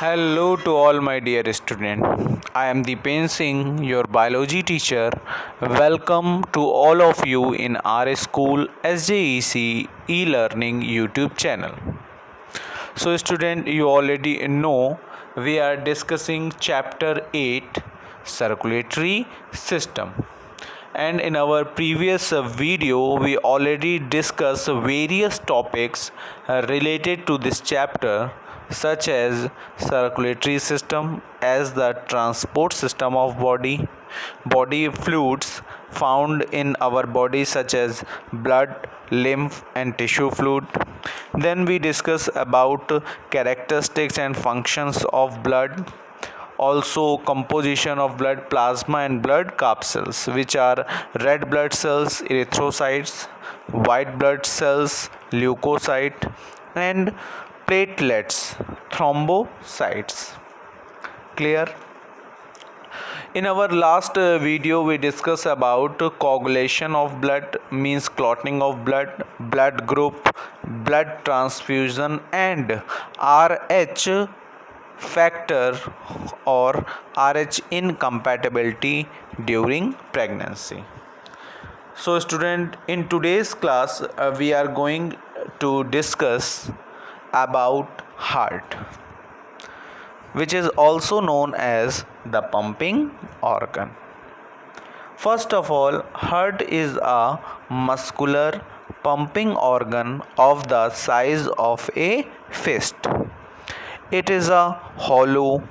Hello to all my dear students. I am Deepen Singh, your biology teacher. Welcome to all of you in our school SJEC e-learning YouTube channel. So student, you already know we are discussing chapter 8 circulatory system. And in our previous video we already discussed various topics related to this chapter, such as circulatory system as the transport system of body fluids found in our body, such as blood, lymph and tissue fluid. Then we discuss about characteristics and functions of blood, also composition of blood plasma and blood capsules, which are red blood cells, erythrocytes, white blood cells, leukocyte, and platelets, thrombocytes. Clear? In our last video we discussed about coagulation of blood, means clotting of blood group, blood transfusion, and RH factor or RH incompatibility during pregnancy. So student, in today's class we are going to discuss about heart, which is also known as the pumping organ. First of all, heart is a muscular pumping organ of the size of a fist. It is a hollow,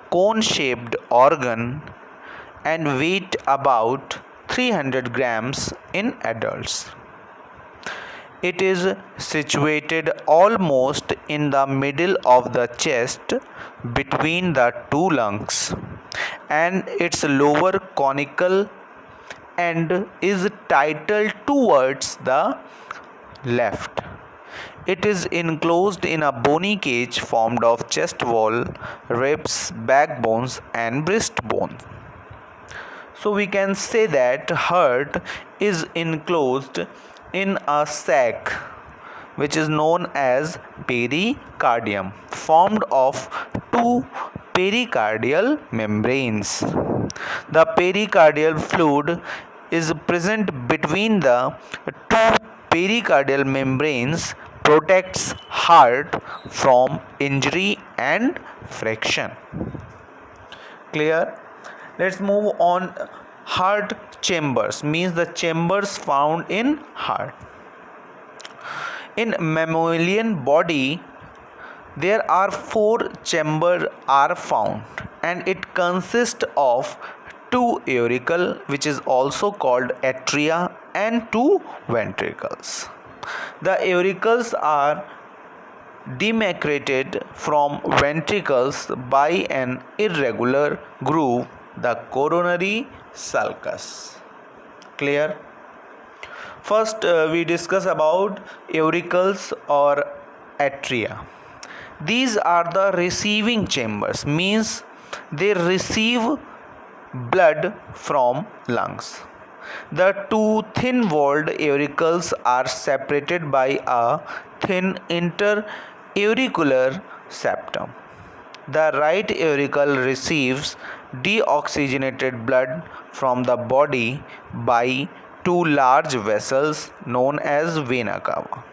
cone-shaped organ and weight about 300 grams in adults. It is situated almost in the middle of the chest between the two lungs, and its lower conical end is titled towards the left. It is enclosed in a bony cage formed of chest wall, ribs, backbones, and breastbone. So we can say that heart is enclosed in a sac which is known as pericardium, formed of two pericardial membranes. The pericardial fluid is present between the two pericardial membranes, protects heart from injury and friction. Clear? Let's move on. Heart chambers, means the chambers found in heart. In mammalian body there are 4 chambers are found, and it consists of 2 auricle, which is also called atria, and 2 ventricles. The auricles are demarcated from ventricles by an irregular groove, the coronary sulcus. Clear? First we discuss about auricles or atria. These are the receiving chambers, means they receive blood from lungs. The 2 thin-walled auricles are separated by a thin interauricular septum. The right auricle receives deoxygenated blood from the body by 2 large vessels known as vena cava,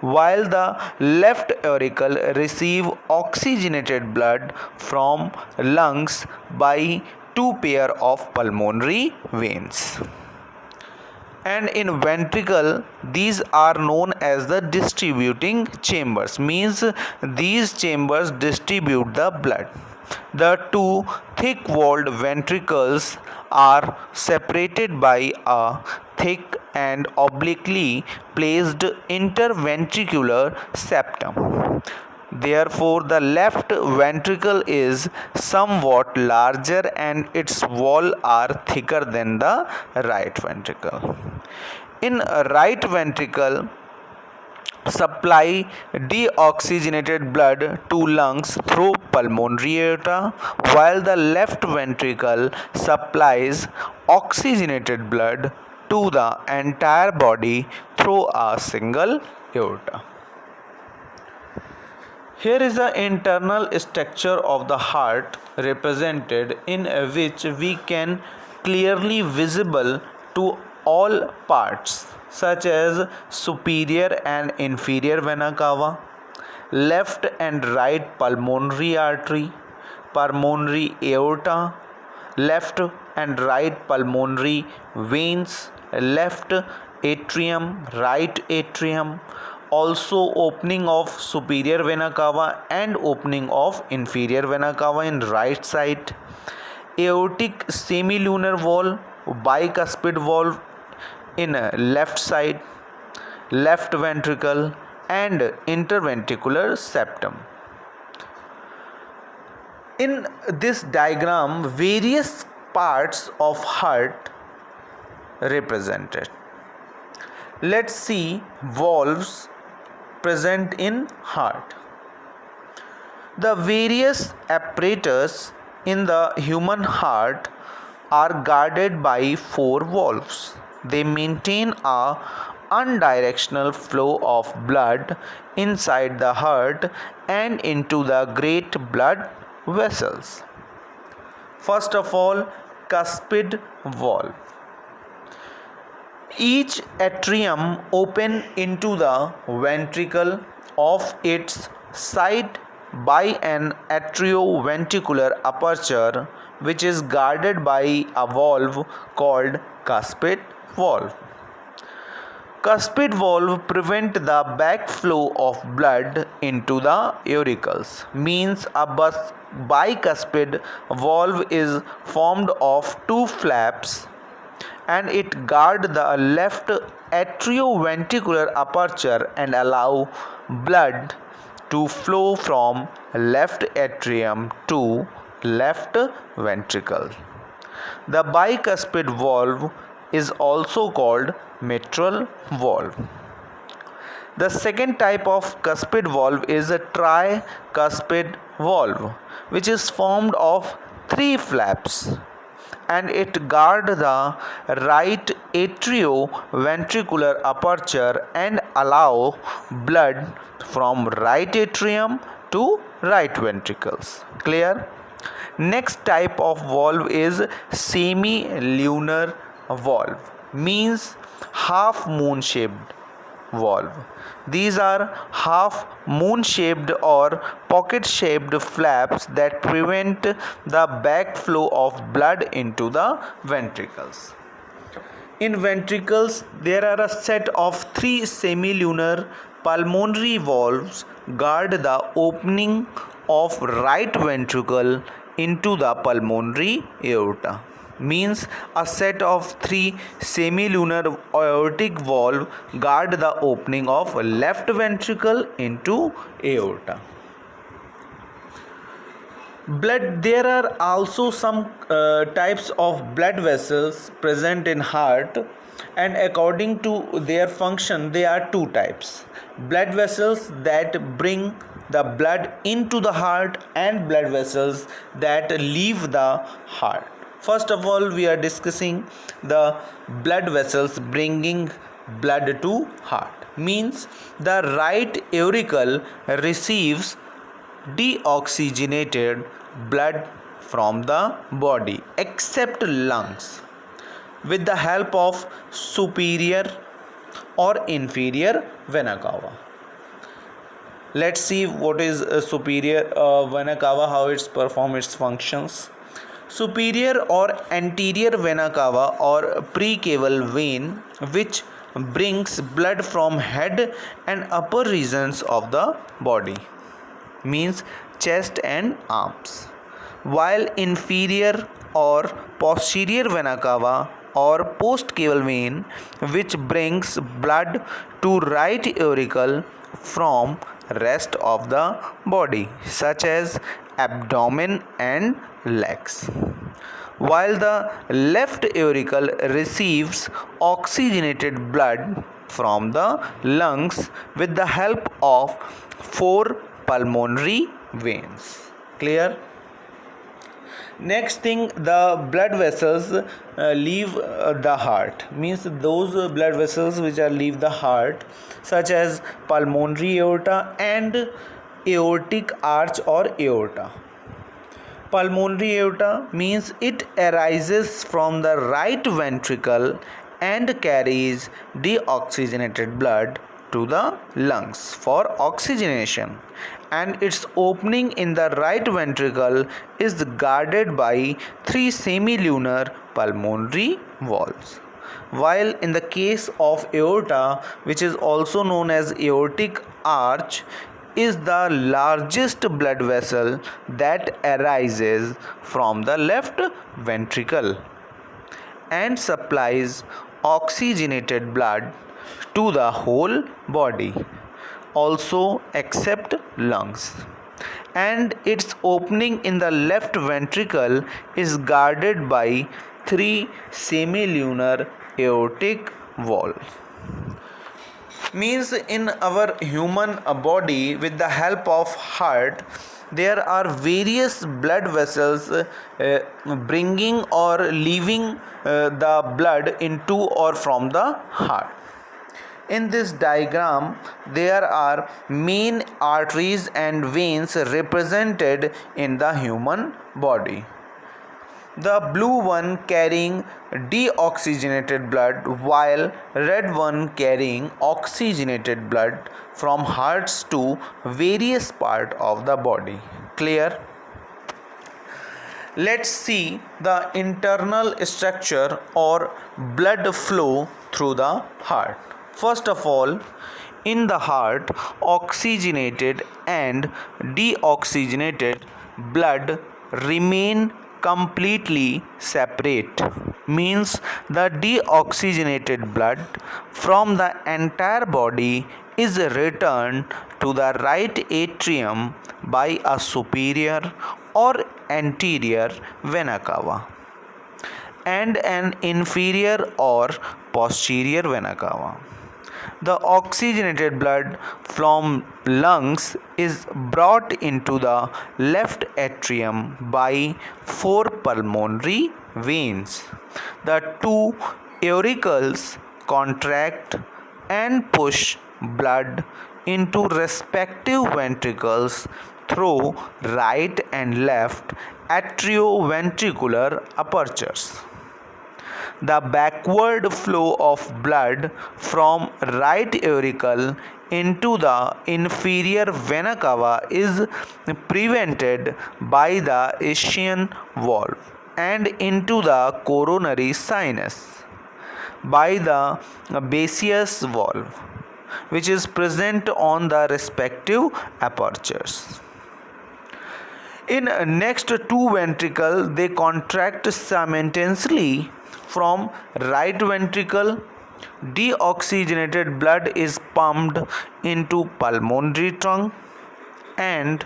while the left auricle receives oxygenated blood from lungs by 2 pair of pulmonary veins. And in ventricle these are known as the distributing chambers, means these chambers distribute the blood. The 2 thick walled ventricles are separated by a thick and obliquely placed interventricular septum. Therefore, the left ventricle is somewhat larger and its walls are thicker than the right ventricle. In right ventricle, supply deoxygenated blood to lungs through pulmonary aorta, while the left ventricle supplies oxygenated blood to the entire body through a single aorta. Here is the internal structure of the heart represented, in which we can clearly visible to all parts such as superior and inferior vena cava, left and right pulmonary artery, pulmonary aorta, left and right pulmonary veins, left atrium, right atrium, also opening of superior vena cava and opening of inferior vena cava in right side, aortic semilunar valve, bicuspid valve in left side, left ventricle and interventricular septum. In this diagram, various parts of heart represented. Let's see valves present in heart. The various apparatus in the human heart are guarded by four valves. They maintain a unidirectional flow of blood inside the heart and into the great blood vessels. First of all, cuspid valve. Each atrium open into the ventricle of its side by an atrioventricular aperture, which is guarded by a valve called cuspid valve. Cuspid valve prevent the backflow of blood into the auricles. Means a bicuspid valve is formed of two flaps and it guard the left atrioventricular aperture and allow blood to flow from left atrium to left ventricle. The bicuspid valve is also called mitral valve. The second type of cuspid valve is a tricuspid valve, which is formed of three flaps and it guard the right atrioventricular aperture and allow blood from right atrium to right ventricles. Clear? Next type of valve is semilunar valve, means half moon shaped valve. These are half moon shaped or pocket shaped flaps that prevent the backflow of blood into the ventricles. In ventricles, there are a set of three semilunar pulmonary valves guard the opening of right ventricle into the pulmonary aorta. Means a set of three semilunar aortic valve guard the opening of left ventricle into aorta. There are also some types of blood vessels present in heart, and according to their function they are two types: blood vessels that bring the blood into the heart and blood vessels that leave the heart. First of all, we are discussing the blood vessels bringing blood to heart. Means the right auricle receives deoxygenated blood from the body except lungs with the help of superior or inferior vena cava. Let's see what is superior vena cava, how it's perform its functions. Superior or anterior vena cava or precaval vein, which brings blood from head and upper regions of the body, means chest and arms, while inferior or posterior vena cava or postcaval vein, which brings blood to right auricle from rest of the body such as abdomen and legs, while the left auricle receives oxygenated blood from the lungs with the help of four pulmonary veins. Clear? Next thing, the blood vessels leave the heart, means those blood vessels which are leave the heart, such as pulmonary aorta and aortic arch or aorta. Pulmonary aorta means it arises from the right ventricle and carries deoxygenated blood to the lungs for oxygenation, and its opening in the right ventricle is guarded by three semilunar pulmonary valves. While in the case of aorta, which is also known as aortic arch, is the largest blood vessel that arises from the left ventricle and supplies oxygenated blood to the whole body, also except lungs. And its opening in the left ventricle is guarded by three semilunar aortic valves. Means in our human body, with the help of heart, there are various blood vessels bringing or leaving the blood into or from the heart. In this diagram, there are main arteries and veins represented in the human body. The blue one carrying deoxygenated blood, while red one carrying oxygenated blood from hearts to various parts of the body. Clear? Let's see the internal structure or blood flow through the heart. First of all, in the heart, oxygenated and deoxygenated blood remain completely separate. Means the deoxygenated blood from the entire body is returned to the right atrium by a superior or anterior vena cava and an inferior or posterior vena cava. The oxygenated blood from lungs is brought into the left atrium by four pulmonary veins. The two auricles contract and push blood into respective ventricles through right and left atrioventricular apertures. The backward flow of blood from right auricle into the inferior vena cava is prevented by the ischian valve and into the coronary sinus by the Basseous valve, which is present on the respective apertures. In next two ventricles, they contract simultaneously. From right ventricle, deoxygenated blood is pumped into pulmonary trunk, and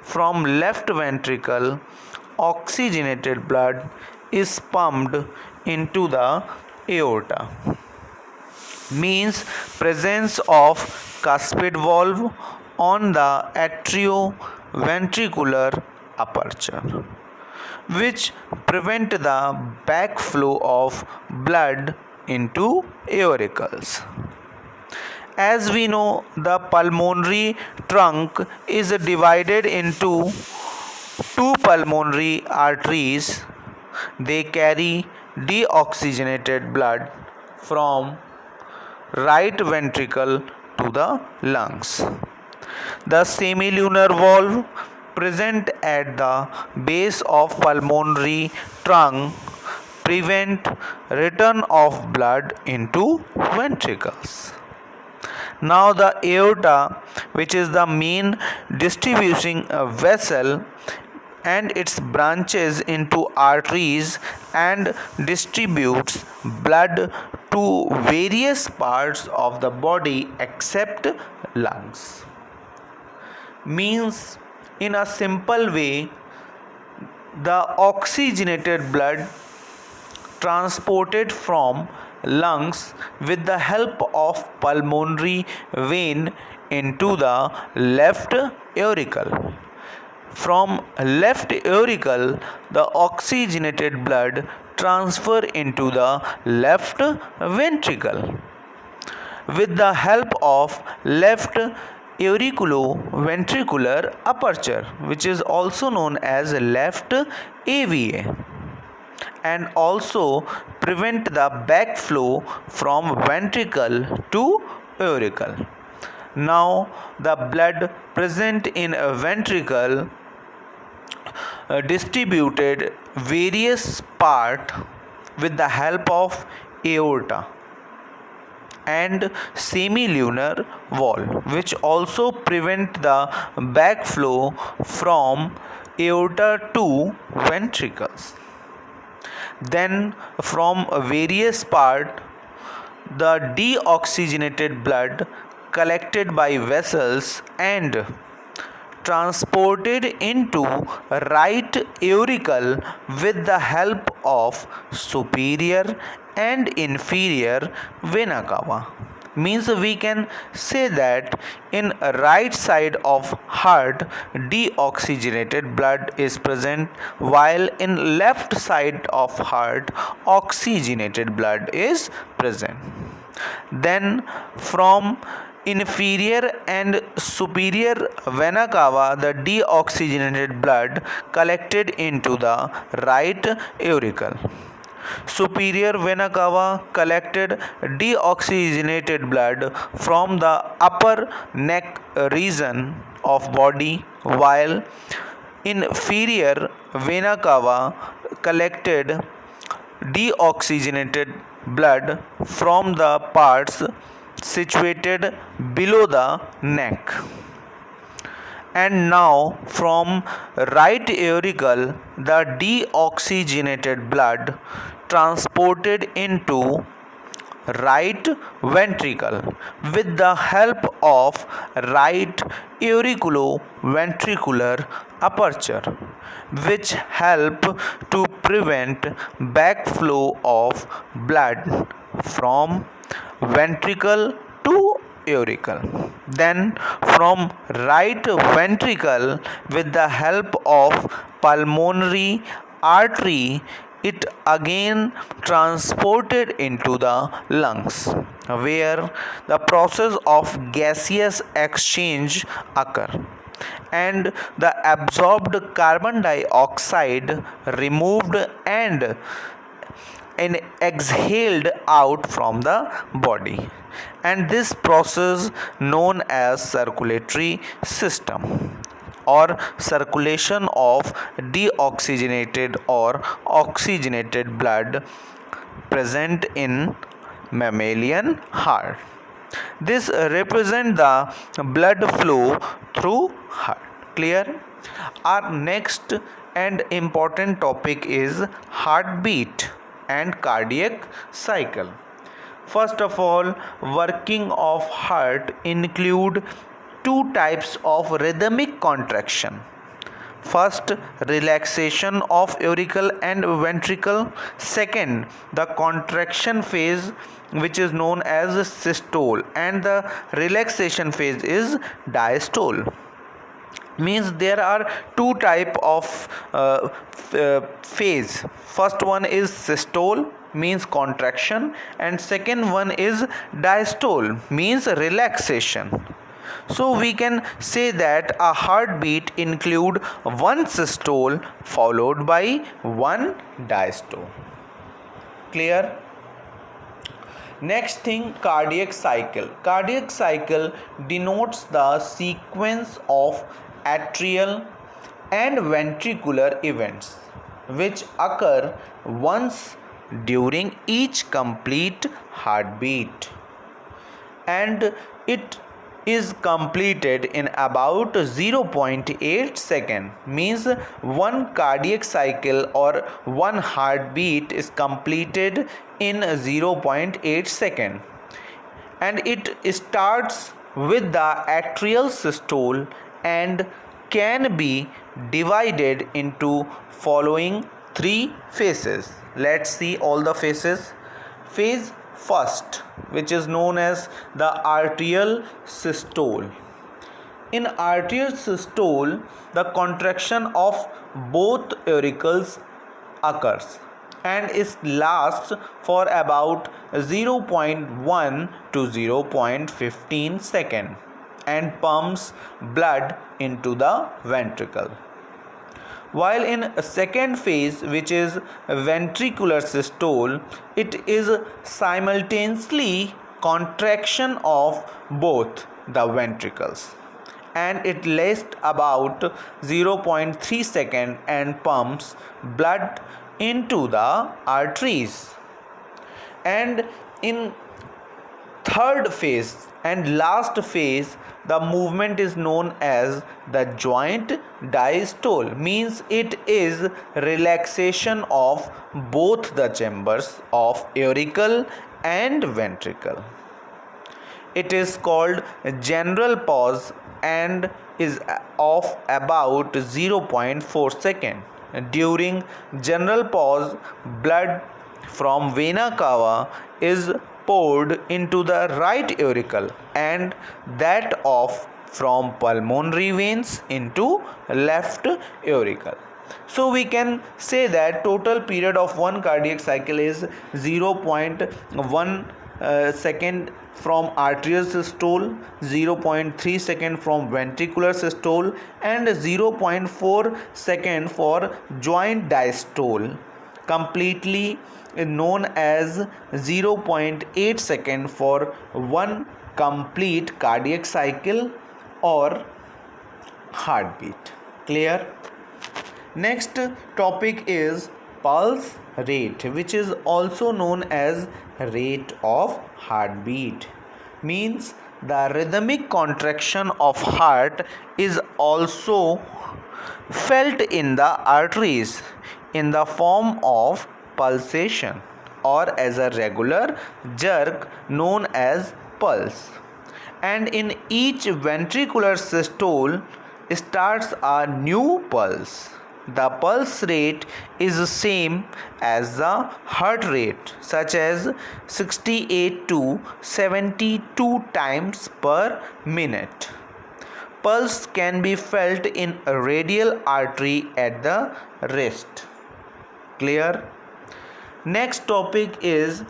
from left ventricle, oxygenated blood is pumped into the aorta. Means presence of cuspid valve on the atrioventricular aperture, which prevent the backflow of blood into auricles. As we know, the pulmonary trunk is divided into two pulmonary arteries. They carry deoxygenated blood from right ventricle to the lungs. The semilunar valve present at the base of pulmonary trunk prevent return of blood into ventricles. Now the aorta, which is the main distributing vessel, and its branches into arteries and distributes blood to various parts of the body except lungs. Means in a simple way, the oxygenated blood transported from lungs with the help of pulmonary vein into the left auricle. From left auricle, the oxygenated blood transfer into the left ventricle with the help of left auriculoventricular aperture, which is also known as left AVA, and also prevent the backflow from ventricle to auricle. Now, the blood present in a ventricle distributed various part with the help of aorta and semilunar wall, which also prevent the backflow from aorta to ventricles. Then from various part, the deoxygenated blood collected by vessels and transported into right auricle with the help of superior and inferior vena cava. Means we can say that in right side of heart deoxygenated blood is present, while in left side of heart oxygenated blood is present. Then from inferior and superior vena cava, the deoxygenated blood collected into the right auricle. Superior vena cava collected deoxygenated blood from the upper neck region of body, while inferior vena cava collected deoxygenated blood from the parts situated below the neck. And now from right auricle, the deoxygenated blood transported into right ventricle with the help of right auriculoventricular aperture, which help to prevent backflow of blood from ventricle to auricle. Then from right ventricle with the help of pulmonary artery, it again transported into the lungs, where the process of gaseous exchange occur and the absorbed carbon dioxide removed and exhaled out from the body, and this process known as circulatory system or circulation of deoxygenated or oxygenated blood present in mammalian heart. This represent the blood flow through heart. Clear? Our next and important topic is heartbeat and cardiac cycle. First of all, working of heart include two types of rhythmic contraction. First, relaxation of auricle and ventricle. Second, the contraction phase, which is known as systole, and the relaxation phase is diastole. Means there are two type of phase. First one is systole, means contraction, and second one is diastole, means relaxation. So we can say that a heartbeat include one systole followed by one diastole. Clear? Next thing, cardiac cycle. Cardiac cycle denotes the sequence of atrial and ventricular events which occur once during each complete heartbeat, and it is completed in about 0.8 second. Means one cardiac cycle or one heartbeat is completed in 0.8 second, and it starts with the atrial systole and can be divided into following three phases. Let's see all the phases. Phase first, which is known as the arterial systole. In arterial systole, the contraction of both auricles occurs and it lasts for about 0.1 to 0.15 second. and pumps blood into the ventricle. While in a second phase, which is ventricular systole, it is simultaneously contraction of both the ventricles, and it lasts about 0.3 seconds and pumps blood into the arteries. And in third phase and last phase, the movement is known as the joint diastole, means it is relaxation of both the chambers of auricle and ventricle. It is called general pause and is of about 0.4 second. During general pause, blood from vena cava is poured into the right auricle and that of from pulmonary veins into left auricle. So we can say that total period of one cardiac cycle is 0.1 second from arterial systole, 0.3 second from ventricular systole, and 0.4 second for joint diastole, completely known as 0.8 second for one complete cardiac cycle or heartbeat. Clear? Next topic is pulse rate, which is also known as rate of heartbeat, means the rhythmic contraction of heart is also felt in the arteries in the form of pulsation or as a regular jerk known as pulse. And in each ventricular systole starts a new pulse. The pulse rate is the same as the heart rate, such as 68 to 72 times per minute. Pulse can be felt in a radial artery at the wrist. Clear? Next topic is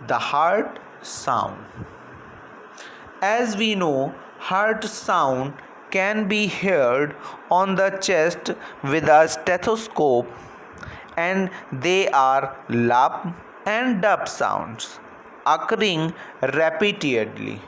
the heart sound. As we know, heart sound can be heard on the chest with a stethoscope, and they are lup and dub sounds occurring repeatedly,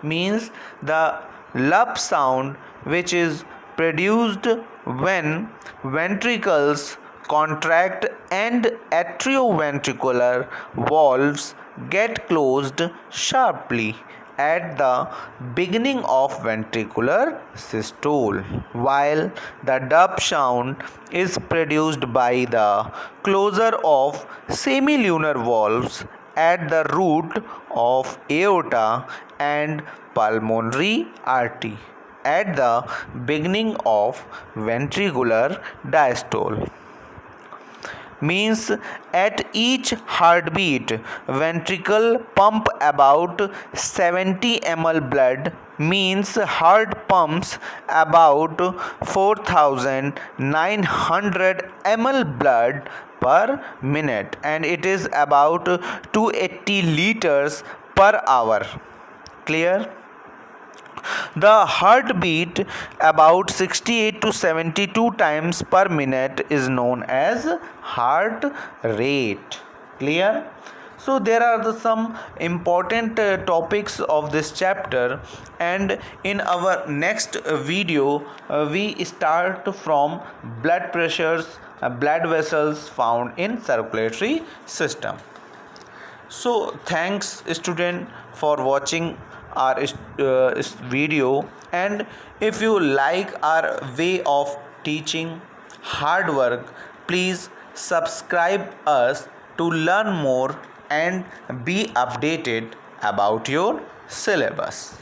means the lup sound, which is produced when ventricles contract and atrioventricular valves get closed sharply at the beginning of ventricular systole, while the dub sound is produced by the closure of semilunar valves at the root of aorta and pulmonary artery at the beginning of ventricular diastole. Means at each heartbeat, ventricle pump about 70 ml blood, means heart pumps about 4900 ml blood per minute, and it is about 280 liters per hour. Clear? The heartbeat about 68 to 72 times per minute is known as heart rate. Clear? So there are some important topics of this chapter, and in our next video we start from blood pressures, blood vessels found in circulatory system. So thanks student for watching our video, and if you like our way of teaching hard work, please subscribe us to learn more and be updated about your syllabus.